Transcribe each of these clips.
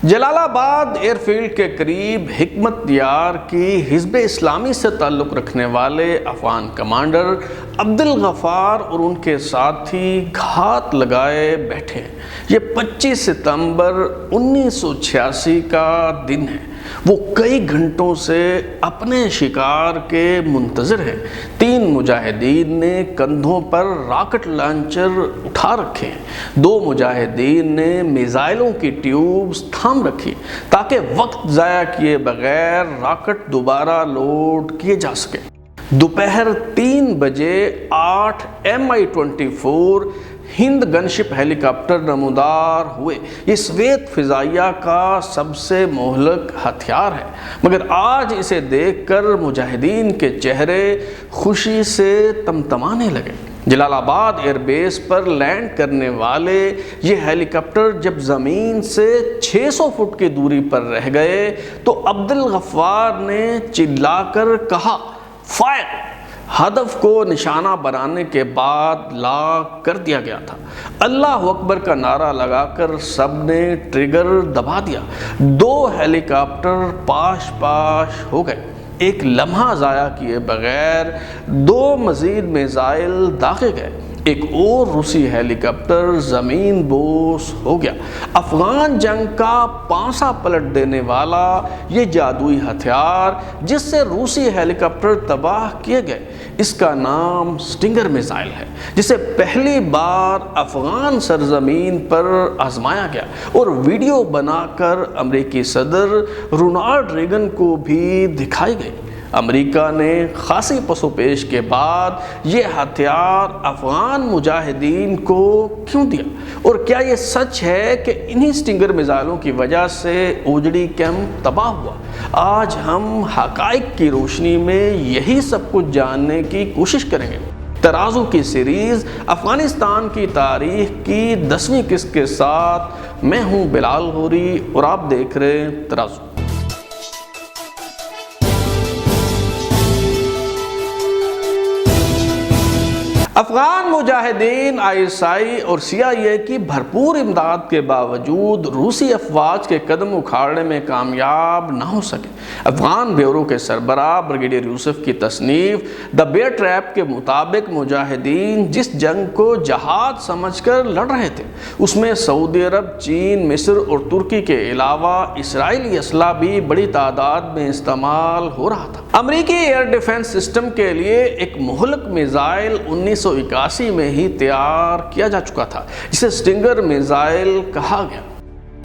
جلال آباد year field کے قریب حکمت یار کی حزب اسلامی سے تعلق رکھنے والے افغان کمانڈر عبدالغفار اور ان کے ساتھی گھات لگائے بیٹھے ہیں۔ یہ 25 ستمبر 1986 کا دن ہے۔ وہ کئی گھنٹوں سے اپنے شکار کے منتظر ہیں۔ 3 مجاہدین نے کندھوں پر راکٹ لانچر اٹھا رکھے ہیں۔ 2 مجاہدین نے میزائلوں کی ٹیوبز تھام رکھی تاکہ وقت ضائع کیے بغیر راکٹ دوبارہ لوڈ کیے جا سکے۔ دوپہر 3 بجے 8 Mi-24 ہند گن شپ ہیلی کاپٹر نمودار ہوئے۔ یہ سوویت فضائیہ کا سب سے مہلک ہتھیار ہے، مگر آج اسے دیکھ کر مجاہدین کے چہرے خوشی سے تمتمانے لگے۔ جلال آباد ایئر بیس پر لینڈ کرنے والے یہ ہیلی کاپٹر جب زمین سے 600 فٹ کی دوری پر رہ گئے تو عبدالغفار نے چلا کر کہا، فائر! ہدف کو نشانہ بنانے کے بعد لاک کر دیا گیا تھا۔ اللہ اکبر کا نعرہ لگا کر سب نے ٹریگر دبا دیا۔ 2 ہیلی کاپٹر پاش پاش ہو گئے۔ ایک لمحہ ضائع کیے بغیر 2 مزید میزائل داغے گئے۔ ایک اور روسی ہیلی کاپٹر زمین بوس ہو گیا۔ افغان جنگ کا پانسا پلٹ دینے والا یہ جادوئی ہتھیار جس سے روسی ہیلی کاپٹر تباہ کیے گئے، اس کا نام سٹنگر میزائل ہے، جسے پہلی بار افغان سرزمین پر آزمایا گیا اور ویڈیو بنا کر امریکی صدر رونالڈ ریگن کو بھی دکھائی گئی۔ امریکہ نے خاصی پس و پیش کے بعد یہ ہتھیار افغان مجاہدین کو کیوں دیا؟ اور کیا یہ سچ ہے کہ انہی سٹنگر میزائلوں کی وجہ سے اوجڑی کیمپ تباہ ہوا؟ آج ہم حقائق کی روشنی میں یہی سب کچھ جاننے کی کوشش کریں گے۔ ترازو کی سیریز افغانستان کی تاریخ کی 10ویں قسط کے ساتھ میں ہوں بلال غوری اور آپ دیکھ رہے ہیں ترازو۔ افغان مجاہدین ISI اور CIA کی بھرپور امداد کے باوجود روسی افواج کے قدم اکھاڑنے میں کامیاب نہ ہو سکے۔ افغان بیورو کے سربراہ بریگیڈیئر یوسف کی تصنیف دی بیئر ٹریپ کے مطابق مجاہدین جس جنگ کو جہاد سمجھ کر لڑ رہے تھے اس میں سعودی عرب، چین، مصر اور ترکی کے علاوہ اسرائیلی اسلحہ بھی بڑی تعداد میں استعمال ہو رہا تھا۔ امریکی ایئر ڈیفنس سسٹم کے لیے ایک مہلک میزائل 1981 میں ہی تیار کیا جا چکا تھا جسے سٹنگر میزائل کہا گیا۔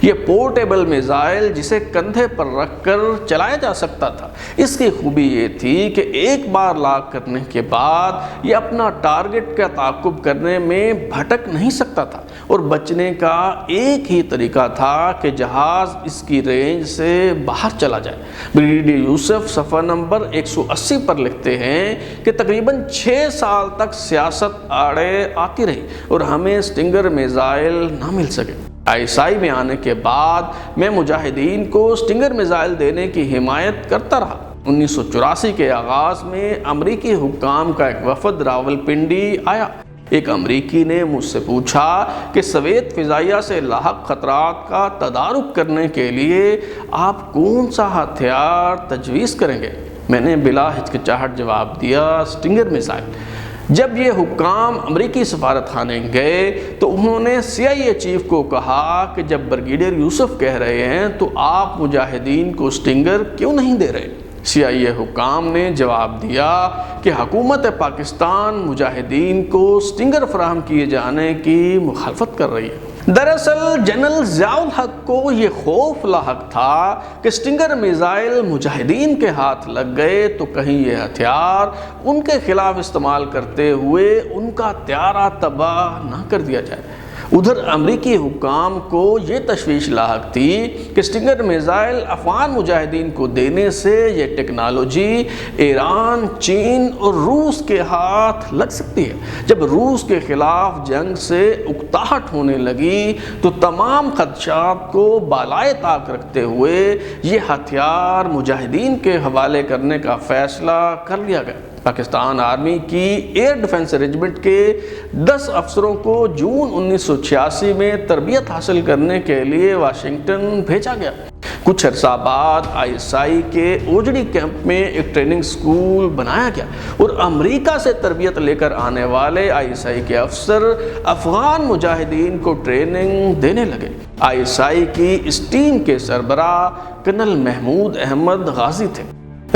یہ پورٹیبل میزائل جسے کندھے پر رکھ کر چلایا جا سکتا تھا۔ اس کی خوبی یہ تھی کہ ایک بار لاک کرنے کے بعد یہ اپنا ٹارگٹ کا تعاقب کرنے میں بھٹک نہیں سکتا تھا اور بچنے کا ایک ہی طریقہ تھا کہ جہاز اس کی رینج سے باہر چلا جائے۔ بریگیڈیئر یوسف صفحہ نمبر 180 پر لکھتے ہیں کہ تقریباً 6 سال تک سیاست آڑے آتی رہی اور ہمیں سٹنگر میزائل نہ مل سکے۔ ISI میں آنے کے بعد میں مجاہدین کو سٹنگر میزائل دینے کی حمایت کرتا رہا۔ 1984 کے آغاز میں امریکی حکام کا ایک وفد راولپنڈی آیا۔ ایک امریکی نے مجھ سے پوچھا کہ سوویت فضائیہ سے لاحق خطرات کا تدارک کرنے کے لیے آپ کون سا ہتھیار تجویز کریں گے؟ میں نے بلا ہچکچاہٹ جواب دیا، سٹنگر میزائل۔ جب یہ حکام امریکی سفارت خانے گئے تو انہوں نے CIA چیف کو کہا کہ جب بریگیڈیئر یوسف کہہ رہے ہیں تو آپ مجاہدین کو سٹنگر کیوں نہیں دے رہے؟ CIA حکام نے جواب دیا کہ حکومت پاکستان مجاہدین کو سٹنگر فراہم کیے جانے کی مخالفت کر رہی ہے۔ دراصل جنرل ضیاء الحق کو یہ خوف لاحق تھا کہ سٹنگر میزائل مجاہدین کے ہاتھ لگ گئے تو کہیں یہ ہتھیار ان کے خلاف استعمال کرتے ہوئے ان کا طیارہ تباہ نہ کر دیا جائے۔ ادھر امریکی حکام کو یہ تشویش لاحق تھی کہ سٹنگر میزائل افغان مجاہدین کو دینے سے یہ ٹیکنالوجی ایران، چین اور روس کے ہاتھ لگ سکتی ہے۔ جب روس کے خلاف جنگ سے اکتاہٹ ہونے لگی تو تمام خدشات کو بالائے طاق رکھتے ہوئے یہ ہتھیار مجاہدین کے حوالے کرنے کا فیصلہ کر لیا گیا۔ پاکستان آرمی کی ایئر ڈیفنس ریجمنٹ کے 10 افسروں کو جون 1986 میں تربیت حاصل کرنے کے لیے واشنگٹن بھیجا گیا۔ کچھ عرصہ بعد ISI کے اوجڑی کیمپ میں ایک ٹریننگ سکول بنایا گیا اور امریکہ سے تربیت لے کر آنے والے ISI کے افسر افغان مجاہدین کو ٹریننگ دینے لگے۔ ISI کی اس ٹیم کے سربراہ کرنل محمود احمد غازی تھے۔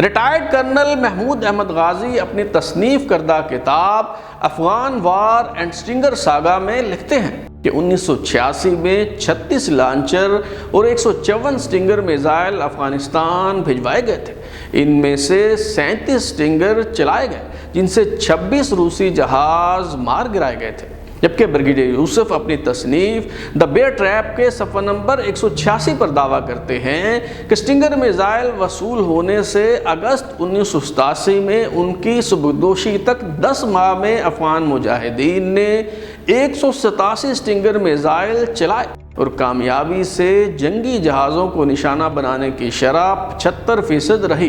ریٹائرڈ کرنل محمود احمد غازی اپنی تصنیف کردہ کتاب Afghan war and Stinger saga میں لکھتے ہیں کہ 1986 میں 36 لانچر اور 154 سٹنگر میزائل افغانستان بھجوائے گئے تھے۔ ان میں سے 37 سٹنگر چلائے گئے، جن سے 26 روسی جہاز مار گرائے گئے تھے، جبکہ بریگیڈیئر یوسف اپنی تصنیف دا بیئر ٹریپ کے صفحہ نمبر 186 پر دعویٰ کرتے ہیں کہ سٹنگر میزائل وصول ہونے سے اگست 1987 میں ان کی سبکدوشی تک 10 ماہ میں افغان مجاہدین نے 187 سٹنگر میزائل چلائے اور کامیابی سے جنگی جہازوں کو نشانہ بنانے کی شرح 75% رہی۔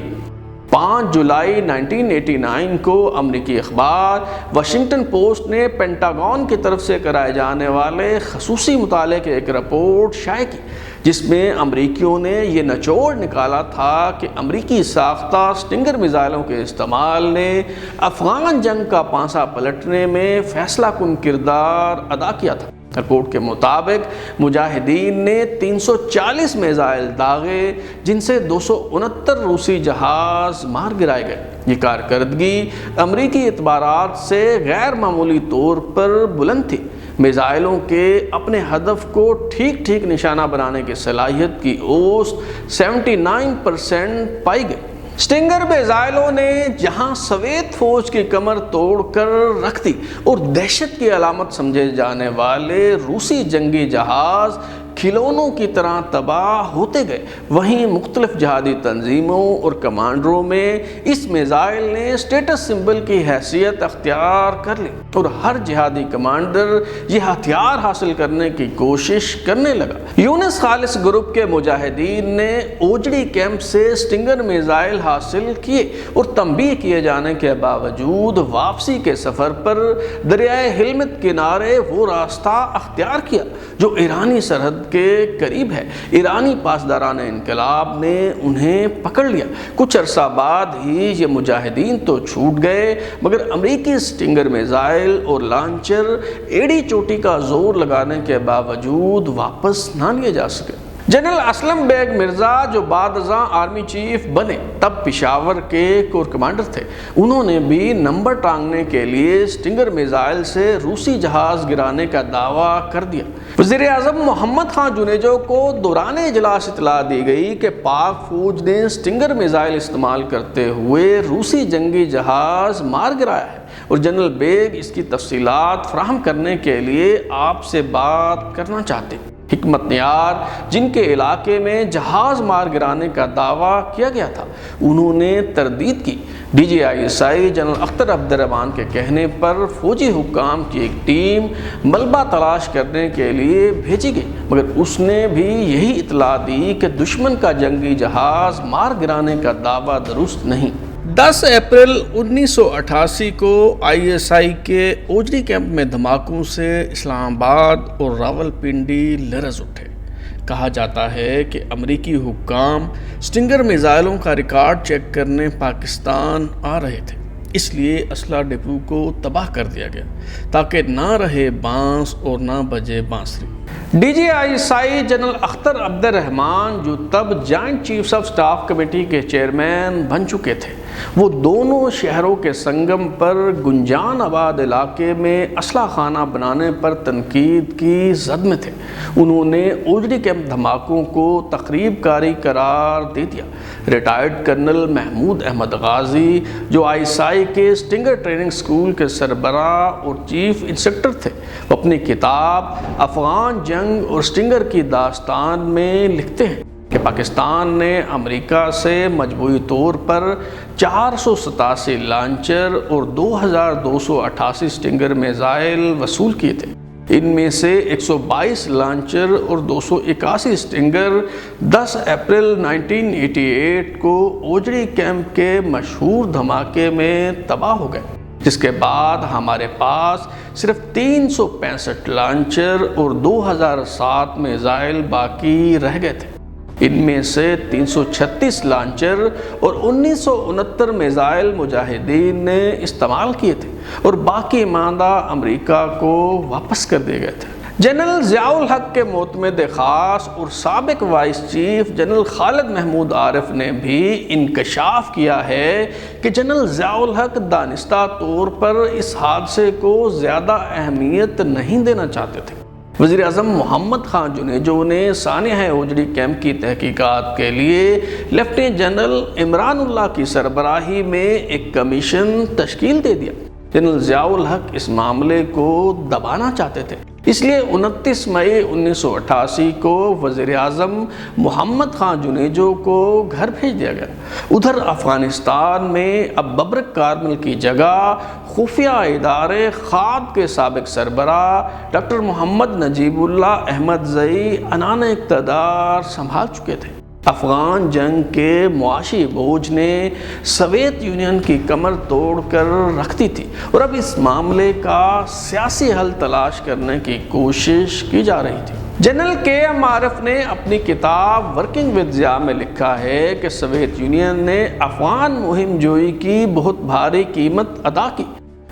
5 جولائی 1989 کو امریکی اخبار واشنگٹن پوسٹ نے پینٹاگون کی طرف سے کرائے جانے والے خصوصی مطالعے کی ایک رپورٹ شائع کی، جس میں امریکیوں نے یہ نچوڑ نکالا تھا کہ امریکی ساختہ سٹنگر میزائلوں کے استعمال نے افغان جنگ کا پانسا پلٹنے میں فیصلہ کن کردار ادا کیا تھا۔ رپورٹ کے مطابق مجاہدین نے 340 میزائل داغے، جن سے 269 روسی جہاز مار گرائے گئے۔ یہ کارکردگی امریکی اعتبارات سے غیر معمولی طور پر بلند تھی۔ میزائلوں کے اپنے ہدف کو ٹھیک ٹھیک نشانہ بنانے کی صلاحیت کی اوسط 79% پائی گئی۔ سٹنگر میزائلوں نے جہاں سوویت فوج کی کمر توڑ کر رکھ دی اور دہشت کی علامت سمجھے جانے والے روسی جنگی جہاز کھلونوں کی طرح تباہ ہوتے گئے، وہیں مختلف جہادی تنظیموں اور کمانڈروں میں اس میزائل نے سٹیٹس سمبل کی حیثیت اختیار کر لی اور ہر جہادی کمانڈر یہ ہتھیار حاصل کرنے کی کوشش کرنے لگا۔ یونس خالص گروپ کے مجاہدین نے اوجڑی کیمپ سے سٹنگر میزائل حاصل کیے اور تنبیہ کیے جانے کے باوجود واپسی کے سفر پر دریائے ہلمت کنارے وہ راستہ اختیار کیا جو ایرانی سرحد کے قریب ہے۔ ایرانی پاسداران انقلاب نے انہیں پکڑ لیا۔ کچھ عرصہ بعد ہی یہ مجاہدین تو چھوٹ گئے، مگر امریکی سٹنگر میزائل اور لانچر ایڑی چوٹی کا زور لگانے کے باوجود واپس نہ لیے جا سکے۔ جنرل اسلم بیگ مرزا جو بعد ازاں آرمی چیف بنے، تب پشاور کے کور کمانڈر تھے، انہوں نے بھی نمبر ٹانگنے کے لیے سٹنگر میزائل سے روسی جہاز گرانے کا دعویٰ کر دیا۔ وزیر اعظم محمد خان جونیجو کو دوران اجلاس اطلاع دی گئی کہ پاک فوج نے سٹنگر میزائل استعمال کرتے ہوئے روسی جنگی جہاز مار گرایا ہے اور جنرل بیگ اس کی تفصیلات فراہم کرنے کے لیے آپ سے بات کرنا چاہتے ہیں۔ حکمت نیار، جن کے علاقے میں جہاز مار گرانے کا دعویٰ کیا گیا تھا، انہوں نے تردید کی۔ DGISI جنرل اختر عبد الرحمان کے کہنے پر فوجی حکام کی ایک ٹیم ملبہ تلاش کرنے کے لیے بھیجی گئی، مگر اس نے بھی یہی اطلاع دی کہ دشمن کا جنگی جہاز مار گرانے کا دعویٰ درست نہیں۔ 10 اپریل 1988 کو ISI کے اوجڑی کیمپ میں دھماکوں سے اسلام آباد اور راولپنڈی لرز اٹھے۔ کہا جاتا ہے کہ امریکی حکام سٹنگر میزائلوں کا ریکارڈ چیک کرنے پاکستان آ رہے تھے، اس لیے اسلحہ ڈپو کو تباہ کر دیا گیا تاکہ نہ رہے بانس اور نہ بجے بانسری۔ DGISI جنرل اختر عبد الرحمان، جو تب joint chiefs of staff committee کے چیئرمین بن چکے تھے، وہ دونوں شہروں کے سنگم پر گنجان آباد علاقے میں اسلحہ خانہ بنانے پر تنقید کی زد میں تھے۔ انہوں نے اوجڑی کیمپ دھماکوں کو تخریب کاری قرار دے دیا۔ ریٹائرڈ کرنل محمود احمد غازی، جو ISI کے سٹنگر ٹریننگ سکول کے سربراہ اور چیف انسٹرکٹر تھے، وہ اپنی کتاب افغان جنگ اور سٹنگر کی داستان میں لکھتے ہیں کہ پاکستان نے امریکہ سے مجموعی طور پر 487 لانچر اور 2288 سٹنگر میزائل وصول کیے تھے۔ ان میں سے 122 لانچر اور 281 سٹنگر 10 اپریل 1988 کو اوجڑی کیمپ کے مشہور دھماکے میں تباہ ہو گئے، جس کے بعد ہمارے پاس صرف 365 لانچر اور 2007 میزائل باقی رہ گئے تھے۔ ان میں سے 336 لانچر اور 1969 میزائل مجاہدین نے استعمال کیے تھے اور باقی ماندہ امریکہ کو واپس کر دیے گئے تھے۔ جنرل ضیاء الحق کے معتمد خاص اور سابق وائس چیف جنرل خالد محمود عارف نے بھی انکشاف کیا ہے کہ جنرل ضیاء الحق دانستہ طور پر اس حادثے کو زیادہ اہمیت نہیں دینا چاہتے تھے۔ وزیر اعظم محمد خان جنیجو نے سانحہ اوجڑی کیمپ کی تحقیقات کے لیے لیفٹیننٹ جنرل عمران اللہ کی سربراہی میں ایک کمیشن تشکیل دے دیا۔ جنرل ضیاء الحق اس معاملے کو دبانا چاہتے تھے، اس لیے 29 مئی 1988 کو وزیر اعظم محمد خان جنیجو کو گھر بھیج دیا گیا۔ ادھر افغانستان میں اب ببرک کارمل کی جگہ خفیہ ادارے خاد کے سابق سربراہ ڈاکٹر محمد نجیب اللہ احمد زئی عنان اقتدار سنبھال چکے تھے۔ افغان جنگ کے معاشی بوجھ نے سوویت یونین کی کمر توڑ کر رکھ دی تھی اور اب اس معاملے کا سیاسی حل تلاش کرنے کی کوشش کی جا رہی تھی۔ جنرل کے ایم عارف نے اپنی کتاب ورکنگ ود ضیاء میں لکھا ہے کہ سوویت یونین نے افغان مہم جوئی کی بہت بھاری قیمت ادا کی۔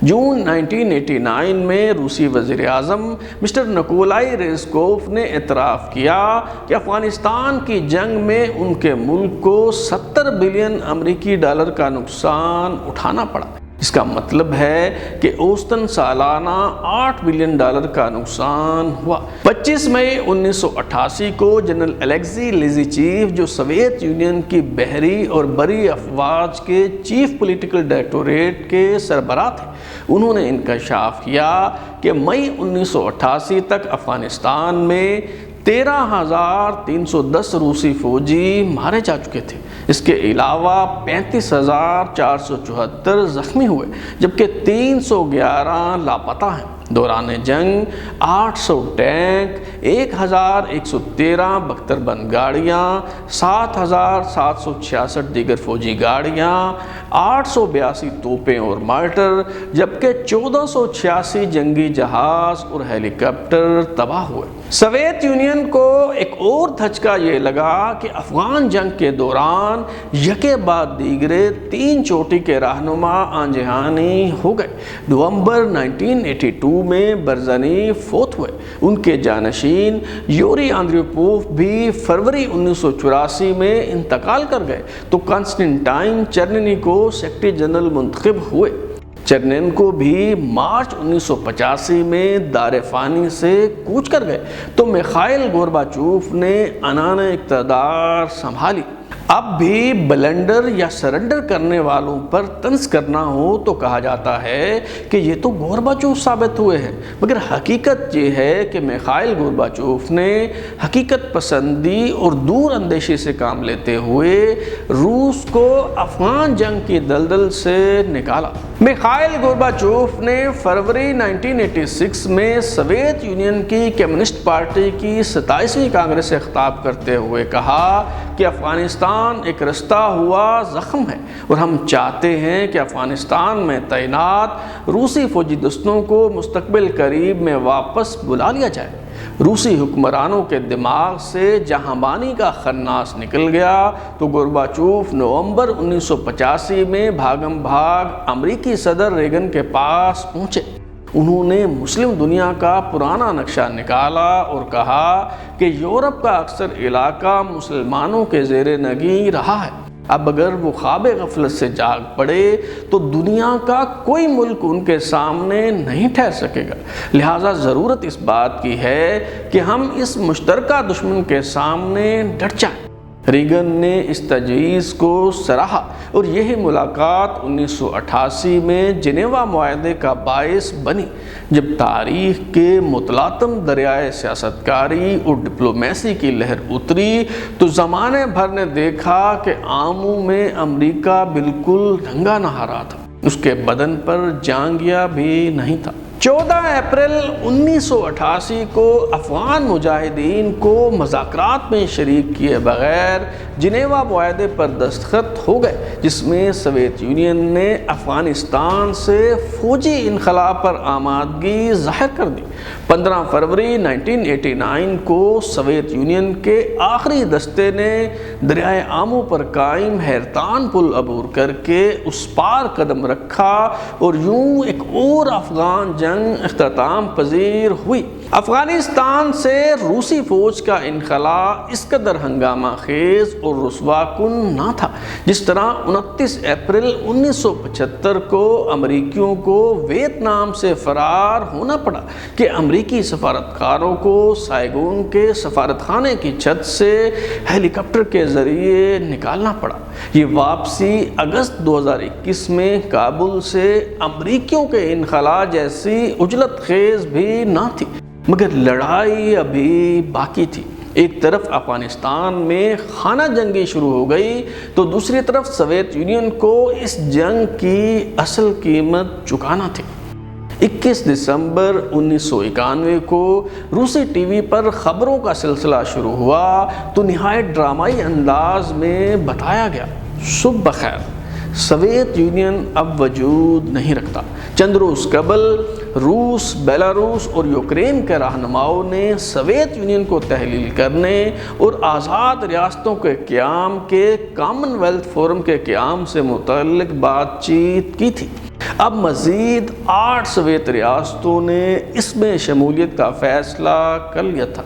جون 1989 میں روسی وزیر اعظم مسٹر نکولائی ریزکوف نے اعتراف کیا کہ افغانستان کی جنگ میں ان کے ملک کو 70 بلین امریکی ڈالر کا نقصان اٹھانا پڑا۔ اس کا مطلب ہے کہ اوسطاً سالانہ 8 بلین ڈالر کا نقصان ہوا۔ 25 مئی 1988 کو جنرل الیگزی لیزیچیف، جو سوویت یونین کی بحری اور بری افواج کے چیف پولیٹیکل ڈائریکٹوریٹ کے سربراہ تھے، انہوں نے انکشاف کیا کہ مئی 1988 تک افغانستان میں 13,310 روسی فوجی مارے جا چکے تھے۔ اس کے علاوہ 35,474 زخمی ہوئے، جبکہ 311 لاپتہ ہیں۔ دوران جنگ 800 ٹینک، 1,113 بختر بند گاڑیاں، 7,766 دیگر فوجی گاڑیاں، 882 توپیں اور مارٹر، جبکہ 1486 جنگی جہاز اور ہیلی کاپٹر تباہ ہوئے۔ سوویت یونین کو ایک اور دھچکا یہ لگا کہ افغان جنگ کے دوران یکے بعد دیگرے 3 چوٹی کے رہنما آنجہانی ہو گئے۔ نومبر 1982 میں برزنی فوت ہوئے۔ ان کے جانشین یوری آندریوپوف بھی فروری 1984 میں انتقال کر گئے، تو کانسٹنٹائن چرنینی کو سیکرٹری جنرل منتخب ہوئے۔ چرنینکو بھی مارچ 1985 میں دار فانی سے کوچ کر گئے، تو میخائیل گورباچوف نے عنان اقتدار سنبھالی۔ اب بھی بلنڈر یا سرنڈر کرنے والوں پر طنز کرنا ہو تو کہا جاتا ہے کہ یہ تو گورباچوف ثابت ہوئے ہیں، مگر حقیقت یہ ہے کہ میخائیل گورباچوف نے حقیقت پسندی اور دور اندیشی سے کام لیتے ہوئے روس کو افغان جنگ کی دلدل سے نکالا۔ میخائیل گورباچوف نے فروری 1986 میں سوویت یونین کی کمیونسٹ پارٹی کی 27ویں کانگریس سے خطاب کرتے ہوئے کہا کہ افغانستان ایک رستہ ہوا زخم ہے اور ہم چاہتے ہیں کہ افغانستان میں تعینات روسی فوجی دستوں کو مستقبل قریب میں واپس بلا لیا جائے۔ روسی حکمرانوں کے دماغ سے جہاں بانی کا خناس نکل گیا تو گورباچوف نومبر 1985 میں بھاگم بھاگ امریکی صدر ریگن کے پاس پہنچے۔ انہوں نے مسلم دنیا کا پرانا نقشہ نکالا اور کہا کہ یورپ کا اکثر علاقہ مسلمانوں کے زیر نگیں رہا ہے۔ اب اگر وہ خواب غفلت سے جاگ پڑے تو دنیا کا کوئی ملک ان کے سامنے نہیں ٹھہر سکے گا، لہٰذا ضرورت اس بات کی ہے کہ ہم اس مشترکہ دشمن کے سامنے ڈٹ جائیں۔ ریگن نے اس تجویز کو سراہا اور یہی ملاقات 1988 میں جنیوا معاہدے کا باعث بنی، جب تاریخ کے متلاطم دریائے سیاست کاری اور ڈپلومیسی کی لہر اتری تو زمانے بھر نے دیکھا کہ آمو میں امریکہ بالکل رنگا نہا رہا تھا، اس کے بدن پر جانگیا بھی نہیں تھا۔ 14 اپریل 1988 کو افغان مجاہدین کو مذاکرات میں شریک کیے بغیر جنیوا معاہدے پر دستخط ہو گئے، جس میں سوویت یونین نے افغانستان سے فوجی انخلاء پر آمادگی ظاہر کر دی۔ 15 فروری 1989 کو سوویت یونین کے آخری دستے نے دریائے آمو پر قائم حیرتان پل عبور کر کے اس پار قدم رکھا اور یوں ایک اور افغان جنگ اختتام پذیر ہوئی۔ افغانستان سے روسی فوج کا انخلاء اس قدر ہنگامہ خیز اور رسوا کن نہ تھا جس طرح 29 اپریل 1975 کو امریکیوں کو ویتنام سے فرار ہونا پڑا کہ امریکی سفارتکاروں کو سائگون کے سفارت خانے کی چھت سے ہیلی کاپٹر کے ذریعے نکالنا پڑا۔ یہ واپسی اگست 2021 میں کابل سے امریکیوں کے انخلاء جیسی عجلت خیز بھی نہ تھی، مگر لڑائی ابھی باقی تھی۔ ایک طرف افغانستان میں خانہ جنگی شروع ہو گئی تو دوسری طرف سوویت یونین کو اس جنگ کی اصل قیمت چکانا تھی۔ 21 دسمبر 1991 کو روسی ٹی وی پر خبروں کا سلسلہ شروع ہوا تو نہایت ڈرامائی انداز میں بتایا گیا، صبح بخیر، سوویت یونین اب وجود نہیں رکھتا۔ چند روز قبل روس، بیلاروس اور یوکرین کے رہنماؤں نے سوویت یونین کو تحلیل کرنے اور آزاد ریاستوں کے قیام کے کامن ویلتھ فورم کے قیام سے متعلق بات چیت کی تھی۔ اب مزید 8 سوویت ریاستوں نے اس میں شمولیت کا فیصلہ کر لیا تھا۔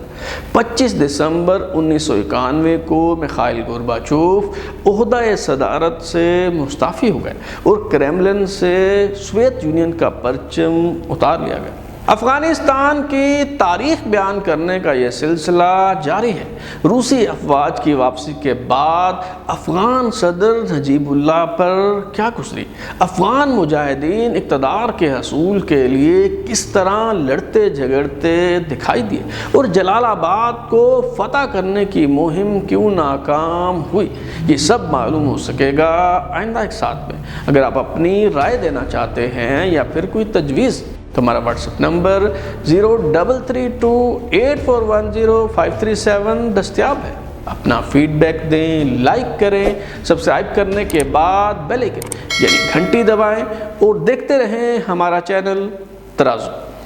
25 دسمبر 1991 کو میخائیل گورباچوف عہدہ صدارت سے مستعفی ہو گئے اور کریملن سے سوویت یونین کا پرچم اتار لیا گیا۔ افغانستان کی تاریخ بیان کرنے کا یہ سلسلہ جاری ہے۔ روسی افواج کی واپسی کے بعد افغان صدر نجیب اللہ پر کیا گزری، افغان مجاہدین اقتدار کے حصول کے لیے کس طرح لڑتے جھگڑتے دکھائی دیے اور جلال آباد کو فتح کرنے کی مہم کیوں ناکام ہوئی، یہ سب معلوم ہو سکے گا آئندہ ایک ساتھ میں۔ اگر آپ اپنی رائے دینا چاہتے ہیں یا پھر کوئی تجویز، تو ہمارا واٹس ایپ نمبر 033284105337 دستیاب ہے۔ اپنا فیڈ بیک دیں، لائک کریں، سبسکرائب کرنے کے بعد بیل آئکن یعنی گھنٹی دبائیں اور دیکھتے رہیں ہمارا چینل ترازو۔